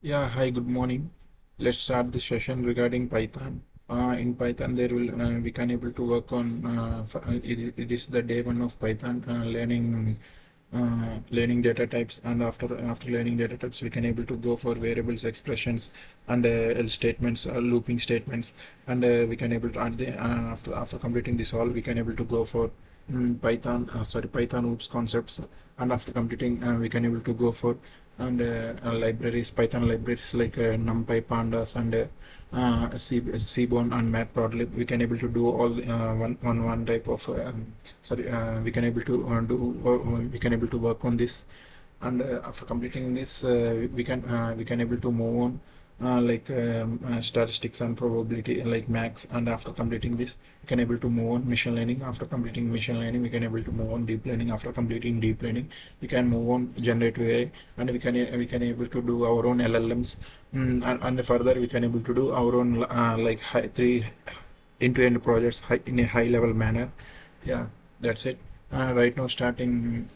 Yeah, hi, good morning. Let's start the session regarding Python. In Python, there will we can able to work on it is the day one of Python learning data types, and after learning data types, we can able to go for variables, expressions, and else statements, looping statements, and we can able to add the after completing this all, we can able to go for Python oops concepts, and after completing, we can able to go for and libraries, Python libraries like NumPy, Pandas, and Seaborn and Matplotlib. We can able to do all one type of we can able to we can able to work on this, and after completing this, we can able to move on statistics and probability like max, and after completing this we can able to move on machine learning. After completing machine learning, we can able to move on deep learning. After completing deep learning, we can move on generative AI, and we can able to do our own LLMs, and further we can able to do our own three end-to-end projects in a high level manner. Yeah, that's it. Right now starting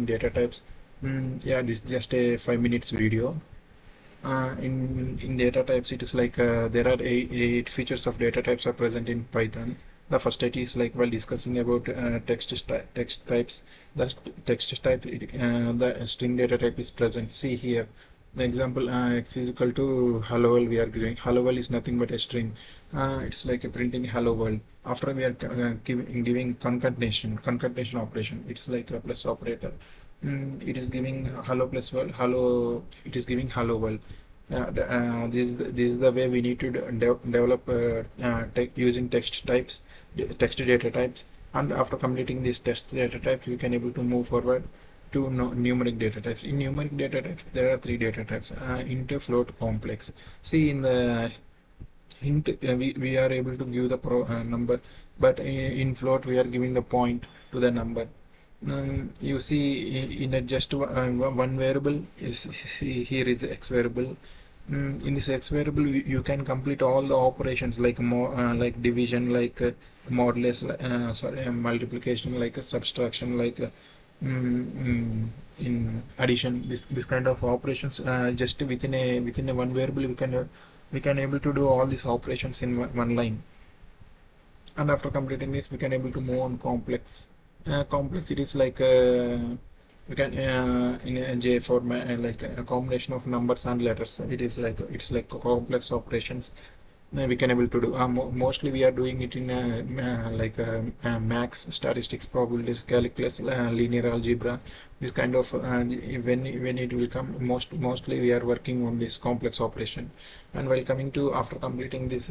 data types. Yeah, this is just a 5 minutes video. In data types, it is like there are eight features of data types are present in Python. The first eight is like while discussing about text types. The text type, the string data type is present. See here, the example x is equal to hello world. We are giving hello world is nothing but a string. It's like a printing hello world. After we are giving concatenation operation. It is like a plus operator. It is giving hello plus world. Hello. It is giving hello world. This is the way we need to develop using text types, text data types, and after completing these text data types, we can able to move forward to numeric data types. In numeric data types, there are three data types: int, float, complex. See in the int, we are able to give the number, but in float we are giving the point to the number. You see in a just one variable is, see here is the x variable. In this x variable, you can complete all the operations like more like division, like modulus, multiplication, like subtraction, like in addition. This kind of operations, just within a one variable, we can able to do all these operations in one line. And after completing this, we can able to move on complex. Complex, it is like we can in a J format, like a combination of numbers and letters. It's like complex operations. We can able to do mostly we are doing it in max, statistics, probabilities, calculus, linear algebra. This kind of when it will come, mostly we are working on this complex operation. And while coming to after completing this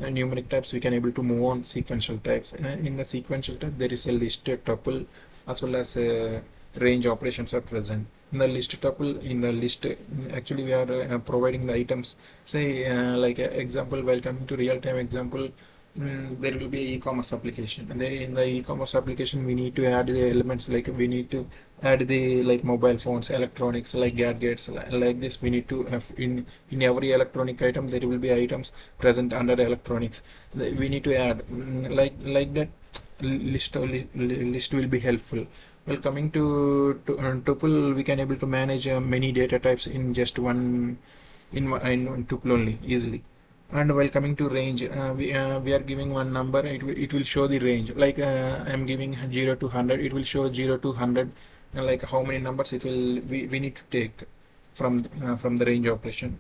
numeric types, we can able to move on sequential types. In the sequential type, there is a list, tuple, as well as range operations are present. In the list tuple, in the list, actually we are providing the items. Say example, while coming to real time example, there will be e-commerce application, and then in the e-commerce application we need to add the elements, like we need to add the like mobile phones, electronics, like gadgets, like this. We need to have in every electronic item there will be items present under electronics. We need to add like that. List will be helpful. Well, coming to tuple, we can able to manage many data types in just one in one tuple only easily. And while coming to range, we are giving one number. It will show the range. Like I'm giving 0 to 100. It will show 0 to 100. Like how many numbers it will we need to take from the range operation.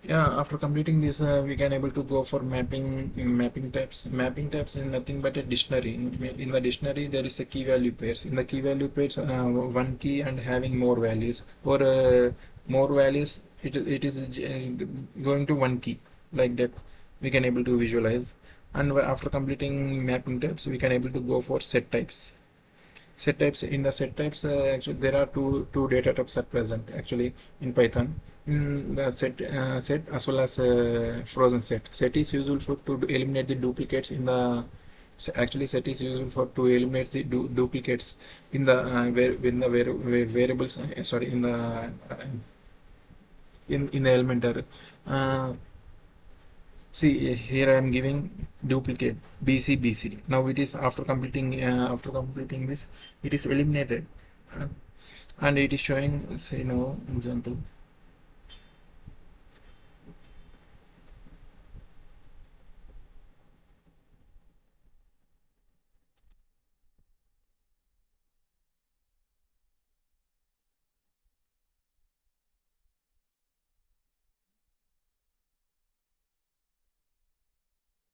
Yeah, after completing this, we can able to go for mapping types. Mapping types is nothing but a dictionary. In the dictionary, there is a key value pairs. In the key value pairs, one key and having more values, or more values, it is going to one key, like that. We can able to visualize. And after completing mapping types, we can able to go for set types. Set types, in the set types, actually there are two data types are present actually in Python. The set as well as frozen set. Set is useful for to eliminate the duplicates in the actually set is useful for to eliminate the duplicates in the variables, sorry, in the in the elementary. uh, See here I am giving duplicate BC. Now it is after completing this, it is eliminated. Uh, and it is showing, say no example.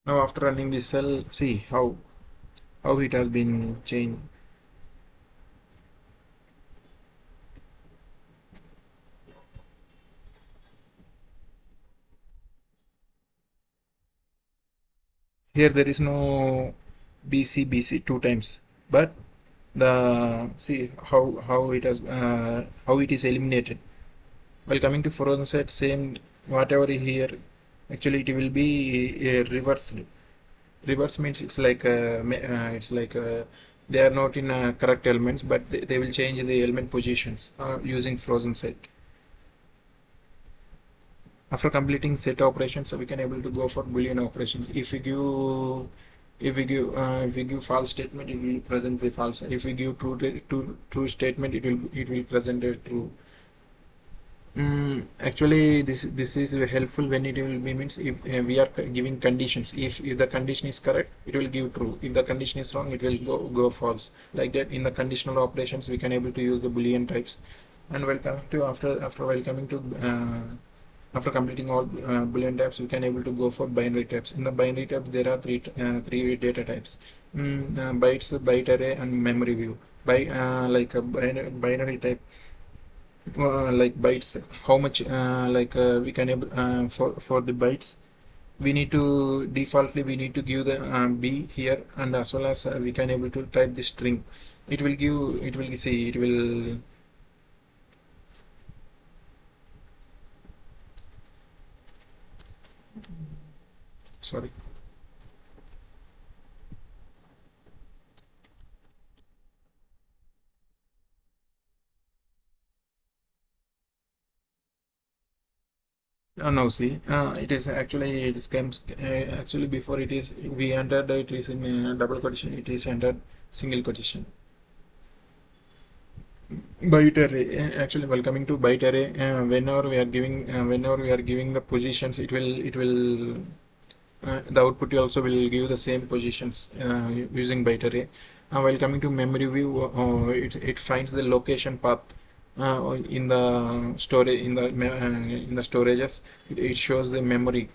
Now after running this cell, see how it has been changed. Here there is no BC two times, but the see how it has how it is eliminated. While coming to frozen set, same whatever here, actually it will be reversed. Reverse means it's like they are not in correct elements, but they will change the element positions using frozen set. After completing set operations, we can able to go for boolean operations. If we give false statement, it will present the false. If we give true statement, it will present a true. Actually, this is helpful when it will be means if we are giving conditions. If the condition is correct, it will give true. If the condition is wrong, it will go false. Like that, in the conditional operations, we can able to use the boolean types. And while coming to after while coming to after completing all boolean types, we can able to go for binary types. In the binary types, there are three data types: bytes, byte array, and memory view. By like a binary type, like bytes, how much we can able for the bytes, we need to defaultly we need to give the b here, and as well as we can able to type the string. It will see it will sorry. Now see, it is comes actually before it is we entered it is in double quotation, it is entered single quotation. Byte array, actually while coming to byte array, whenever we are giving the positions, it will the output also will give the same positions using byte array. While coming to memory view, it finds the location path in the storage in the storages. It shows the memory,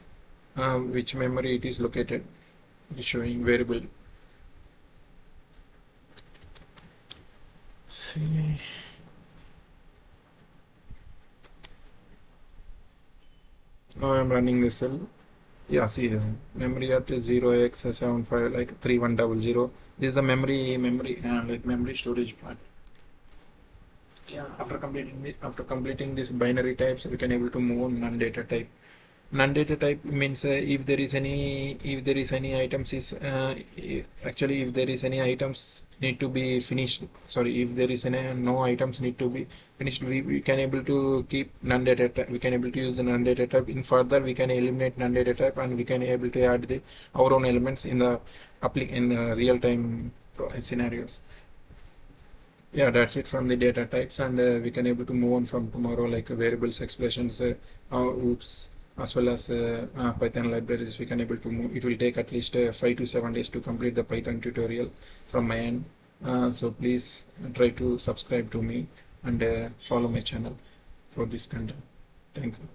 which memory it is located. It's showing variable. See, now I'm running the cell. Yeah, see here, memory at 0x75 like 3100. This is the memory storage part. Yeah, after completing this binary types, we can able to move on non-data type. Non-data type means if there is any items is actually if there is any items need to be finished. Sorry, if there is any no items need to be finished, we can able to keep non-data type. We can able to use the non-data type. In further, we can eliminate non-data type, and we can able to add the our own elements in the real time scenarios. Yeah, that's it from the data types, and we can able to move on from tomorrow, like variables, expressions, oops, as well as Python libraries. We can able to move. It will take at least 5 to 7 days to complete the Python tutorial from my end. So please try to subscribe to me and follow my channel for this content. Thank you.